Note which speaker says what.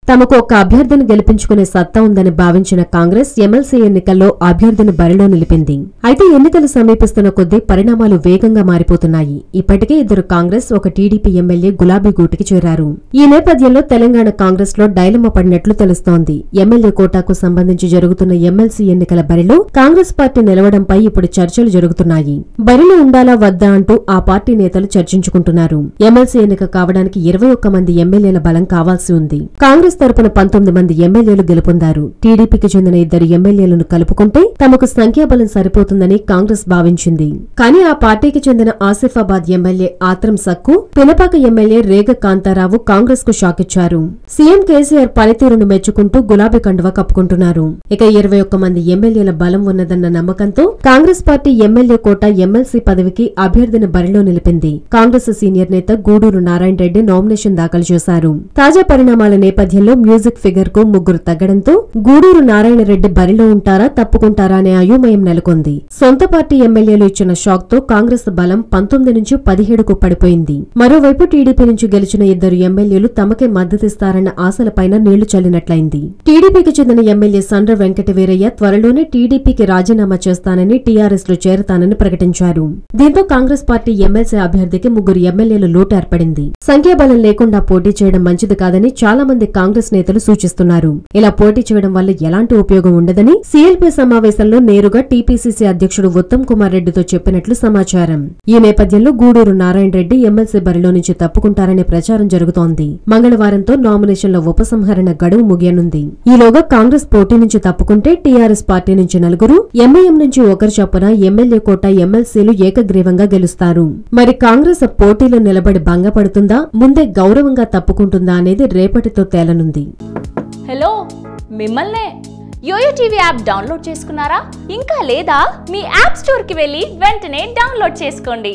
Speaker 1: తమకు ఒక అభ్యర్థిని గెలిపించుకునే సత్తా ఉందని భావించిన కాంగ్రెస్ ఎమ్మెల్సీ ఎన్నికల్లో అభ్యర్థిని బరిలో నిలిపింది. అయితే ఎన్నికలు సమీపిస్తున్న కొద్దీ పరిణామాలు వేగంగా మారిపోతున్నాయి. ఇప్పటికే ఇద్దరు కాంగ్రెస్, ఒక టీడీపీ ఎమ్మెల్యే గులాబీ గూటికి చేరారు. ఈ నేపథ్యంలో తెలంగాణ కాంగ్రెస్ లో డైలమా పడినట్లు తెలుస్తోంది. ఎమ్మెల్యే కోటాకు సంబంధించి జరుగుతున్న ఎమ్మెల్సీ ఎన్నికల బరిలో కాంగ్రెస్ పార్టీ నిలవడంపై ఇప్పుడు చర్చలు జరుగుతున్నాయి. బరిలో ఉండాలా వద్దా అంటూ ఆ పార్టీ నేతలు చర్చించుకుంటున్నారు. ఎమ్మెల్సీ ఎన్నిక కావడానికి 21 మంది ఎమ్మెల్యేల బలం కావాల్సి ఉంది. కాంగ్రెస్ తరపున 19 మంది ఎమ్మెల్యేలు గెలుపొందారు. టీడీపీకి చెందిన 2 ఎమ్మెల్యేలను కలుపుకుంటే తమకు సంఖ్యాబలం సరిపోతుందని కాంగ్రెస్ భావించింది. కానీ ఆ పార్టీకి చెందిన ఆసిఫాబాద్ ఎమ్మెల్యే ఆత్రం సక్కు, పినపాక ఎమ్మెల్యే రేగ కాంతారావు కాంగ్రెస్ కు షాకిచ్చారు. సీఎం కేసీఆర్ పనితీరును మెచ్చుకుంటూ గులాబీ కండువా కప్పుకుంటున్నారు. ఇక 21 మంది ఎమ్మెల్యేల బలం ఉన్నదన్న నమ్మకంతో కాంగ్రెస్ పార్టీ ఎమ్మెల్యే కోట ఎమ్మెల్సీ పదవికి అభ్యర్థిని బరిలో నిలిపింది. కాంగ్రెస్ సీనియర్ నేత గూడూరు నారాయణ రెడ్డి నామినేషన్ దాఖలు చేశారు. తాజా పరిణామాల నేపథ్యంలో మ్యూజిక్ ఫిగర్ కు 3 తగ్గడంతో గూడూరు నారాయణ రెడ్డి బరిలో ఉంటారా తప్పుకుంటారా అనే అయోమయం నెలకొంది. సొంత పార్టీ ఎమ్మెల్యేలు ఇచ్చిన షాక్ తో కాంగ్రెస్ బలం 19 నుంచి 17కు పడిపోయింది. మరోవైపు టీడీపీ నుంచి గెలిచిన 2 ఎమ్మెల్యేలు తమకే మద్దతిస్తారన్న ఆశలపైన నీళ్లు చల్లినట్లయింది. టీడీపీకి చెందిన ఎమ్మెల్యే సండ్ర వెంకటవీరయ్య త్వరలోనే టీడీపీకి రాజీనామా చేస్తానని, టీఆర్ఎస్ లో చేరతానని ప్రకటించారు. దీంతో కాంగ్రెస్ పార్టీ ఎమ్మెల్సీ అభ్యర్థికి 3 ఎమ్మెల్యేల లోటు ఏర్పడింది. సంఖ్యాబలం లేకుండా పోటీ చేయడం మంచిది కాదని చాలా మంది కాంగ్రెస్ నేతలు సూచిస్తున్నారు. ఇలా పోటీ చేయడం వల్ల ఎలాంటి ఉపయోగం ఉండదని సీఎల్పీ సమావేశంలో నేరుగా టీపీసీసీ అధ్యక్షుడు ఉత్తమ్ కుమార్ రెడ్డితో చెప్పినట్లు సమాచారం. ఈ నేపథ్యంలో గూడూరు నారాయణ రెడ్డి ఎమ్మెల్సీ బరిలో నుంచి తప్పుకుంటారనే ప్రచారం జరుగుతోంది. మంగళవారంతో నామినేషన్ల ఉపసంహరణ గడువు ముగియనుంది. ఈలోగా కాంగ్రెస్ పోటీ నుంచి తప్పుకుంటే టీఆర్ఎస్ పార్టీ నుంచి 4, ఎంఐఎం నుంచి 1 చొప్పున ఎమ్మెల్యే కోట ఎమ్మెల్సీలు ఏకగ్రీవంగా గెలుస్తారు. మరి కాంగ్రెస్ పోటీలో నిలబడి భంగపడుతుందా, ముందే గౌరవంగా తప్పుకుంటుందా అనేది రేపటితో తేలనుంది.
Speaker 2: హలో, మిమ్మల్నే యోయో టీవీ యాప్ డౌన్లోడ్ చేసుకున్నారా? ఇంకా లేదా? మీ యాప్ స్టోర్ కి వెళ్ళి వెంటనే డౌన్లోడ్ చేసుకోండి.